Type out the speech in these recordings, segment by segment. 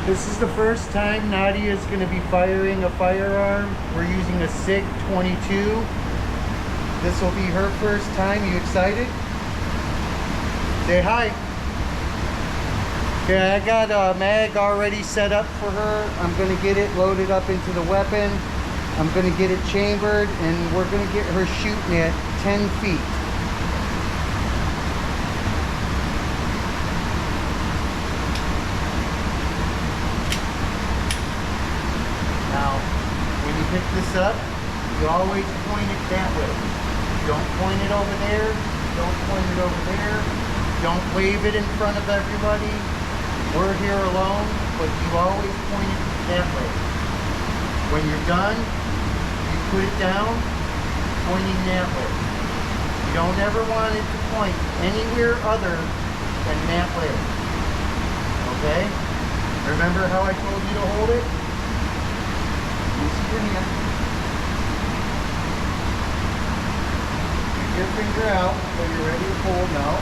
This is the first time Nadia is going to be firing a firearm. We're using a SIG 22. This will be her first time. You excited? Say hi. Okay, I got a mag already set up for her. I'm going to get it loaded up into the weapon. I'm going to get it chambered, and we're going to get her shooting at 10 feet. Now, when you pick this up, you always point it that way. Don't point it over there. Don't point it over there. Don't wave it in front of everybody. We're here alone, but you always point it that way. When you're done, you put it down, pointing that way. You don't ever want it to point anywhere other than that way. Okay? Remember how I told you to hold it? Use your hand. Keep your finger out so you're ready to pull now.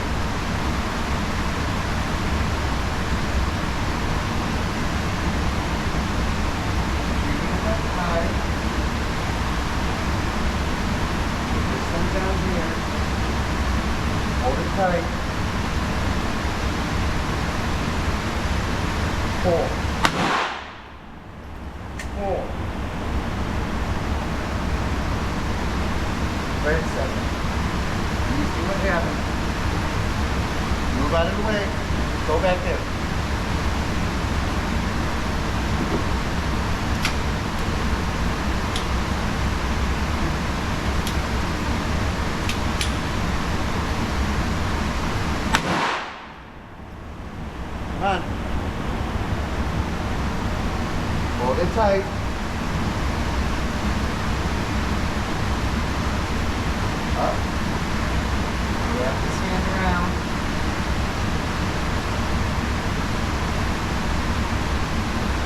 Keep it up high. Put this one down here. Hold it tight. Pull. Pull. Wait a second. You see what happens. Move out of the way. Go back there. Come on. Hold it tight. Up. Wrap this hand around.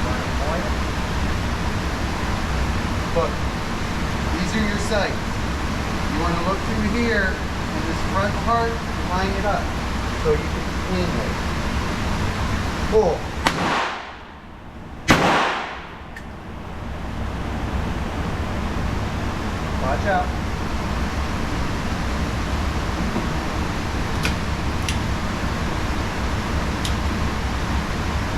Want to point it? Look, these are your sights. You want to look through here and this front part, line it up so you can aim it. Pull. Watch out.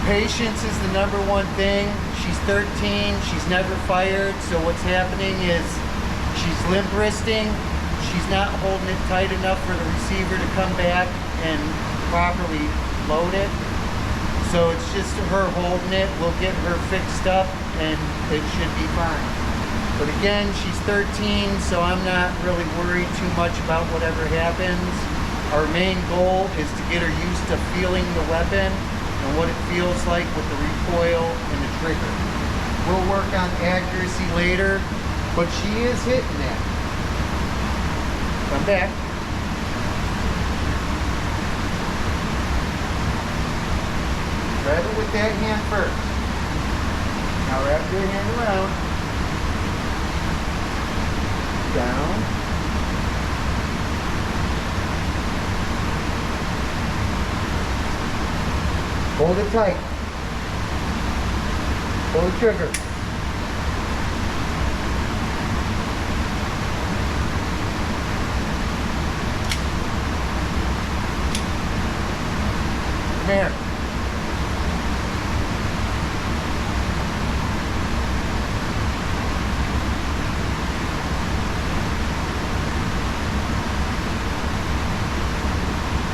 Patience is the #1 thing. She's 13, she's never fired, so what's happening is she's limp wristing. She's not holding it tight enough for the receiver to come back and properly load it. So it's just her holding it. We'll get her fixed up and it should be fine. But again, she's 13, so I'm not really worried too much about whatever happens. Our main goal is to get her used to feeling the weapon and what it feels like with the recoil and the trigger. We'll work on accuracy later, but she is hitting that. Come back. Grab it with that hand first. Now wrap your hand around. Down. Hold it tight. Pull the trigger. Come here.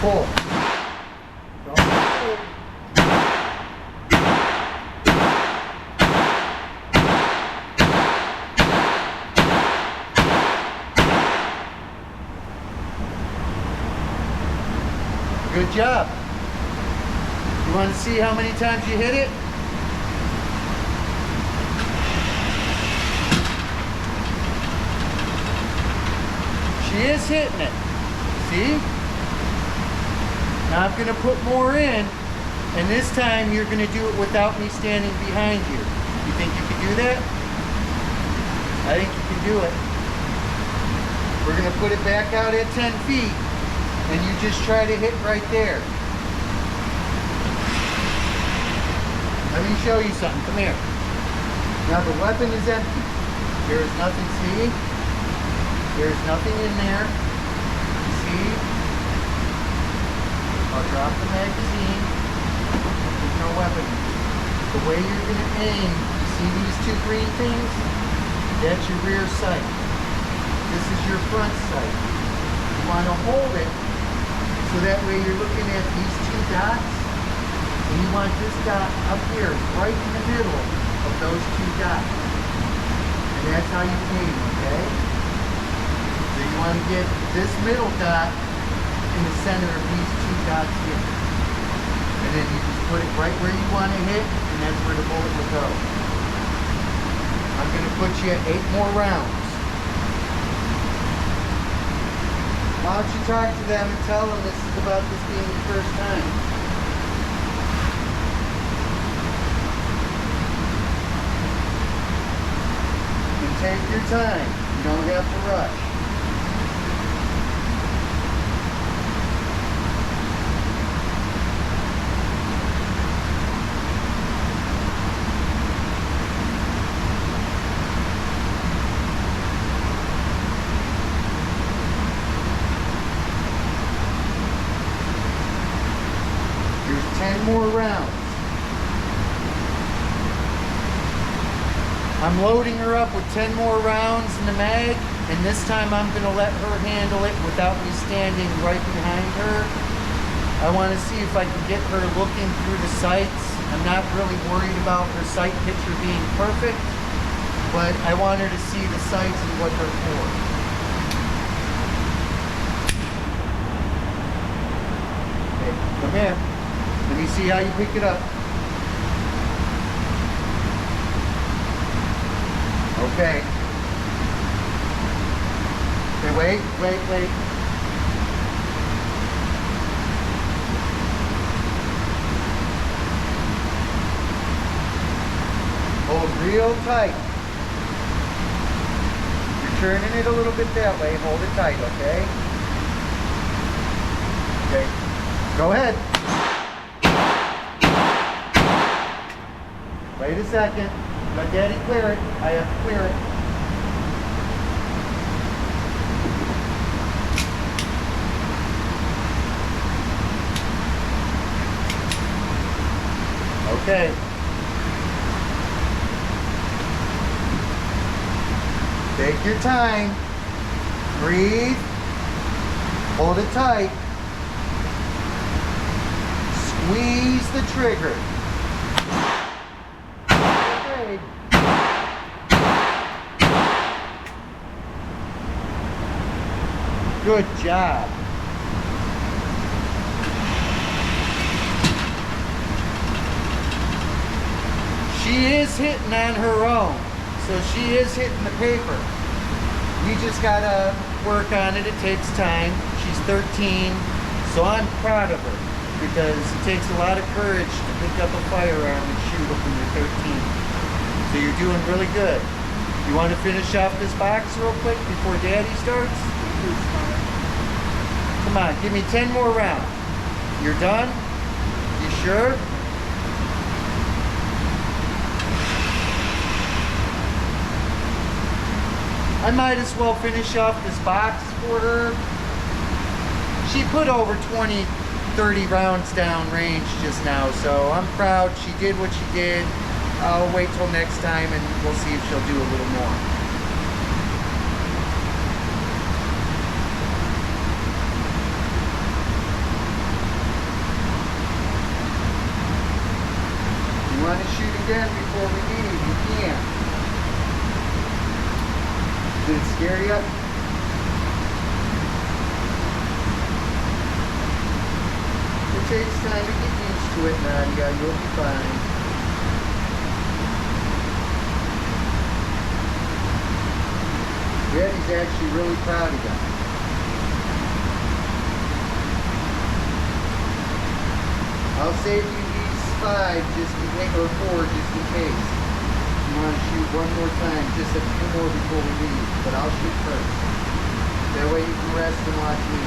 Pull. Don't pull. Good job. You want to see how many times you hit it? She is hitting it. See? Now I'm going to put more in, and this time you're going to do it without me standing behind you. You think you can do that? I think you can do it. We're going to put it back out at 10 feet, and you just try to hit right there. Let me show you something. Come here. Now the weapon is empty. There is nothing, see? There's nothing in there. See? I'll drop the magazine. There's no weapon. The way you're going to aim, you see these two green things? That's your rear sight. This is your front sight. You want to hold it so that way you're looking at these two dots, and you want this dot up here, right in the middle of those two dots. And that's how you aim, okay? So you want to get this middle dot in the center of these two dots here. And then you just put it right where you want to hit, and that's where the bullet will go. I'm going to put you at 8 more rounds. Why don't you talk to them and tell them this is about this being your first time? And take your time. You don't have to rush. Here's 10 more rounds. I'm loading her up with 10 more rounds in the mag, and this time I'm going to let her handle it without me standing right behind her. I want to see if I can get her looking through the sights. I'm not really worried about her sight picture being perfect, but I want her to see the sights and what they're for. Okay, come here. Let me see how you pick it up. Okay. Okay, wait. Hold real tight. You're turning it a little bit that way. Hold it tight, okay? Okay. Go ahead. Wait a second. Let Daddy clear it. I have to clear it. Okay. Take your time. Breathe. Hold it tight. Squeeze the trigger. Okay. Good job. She is hitting on her own, so she is hitting the paper. We just gotta work on it. It takes time. She's 13, so I'm proud of her because it takes a lot of courage to pick up a firearm and shoot when you're 13. So you're doing really good. You want to finish off this box real quick before Daddy starts? Come on, give me 10 more rounds. You're done? You sure? I might as well finish off this box for her. She put over 20, 30 rounds down range just now, so I'm proud she did what she did. I'll wait till next time and we'll see if she'll do a little more. You want to shoot again before we leave, you can. Did it scare you? It takes time to get used to it, Nadia. You'll be fine. Daddy's actually really proud of you. I'll save you these 5 just in case, or 4 just in case. You want to shoot one more time, just a few more before we leave, but I'll shoot first. That way you can rest and watch me.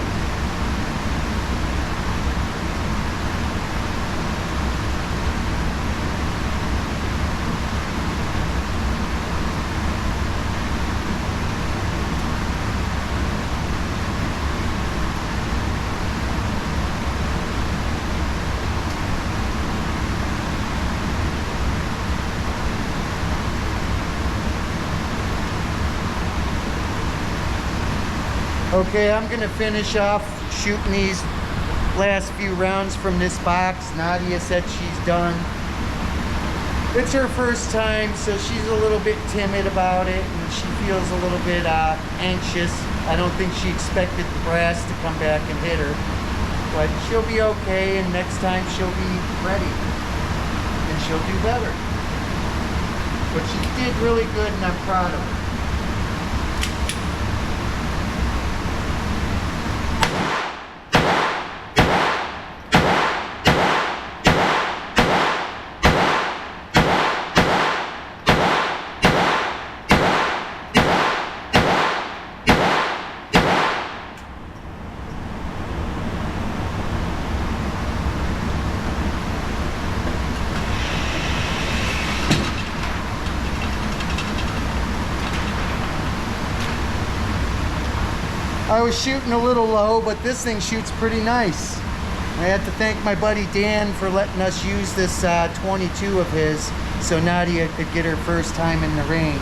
Okay, I'm gonna finish off shooting these last few rounds from this box. Nadia said she's done. It's her first time, so she's a little bit timid about it, and she feels a little bit anxious. I don't think she expected the brass to come back and hit her, but she'll be okay, and next time she'll be ready, and she'll do better. But she did really good, and I'm proud of her. I was shooting a little low, but this thing shoots pretty nice. I have to thank my buddy Dan for letting us use this 22 of his so Nadia could get her first time in the range.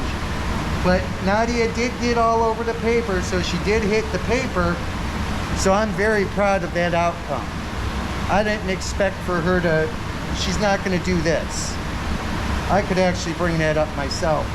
But Nadia did get all over the paper, so she did hit the paper, so I'm very proud of that outcome. I didn't expect for her to, she's not going to do this. I could actually bring that up myself.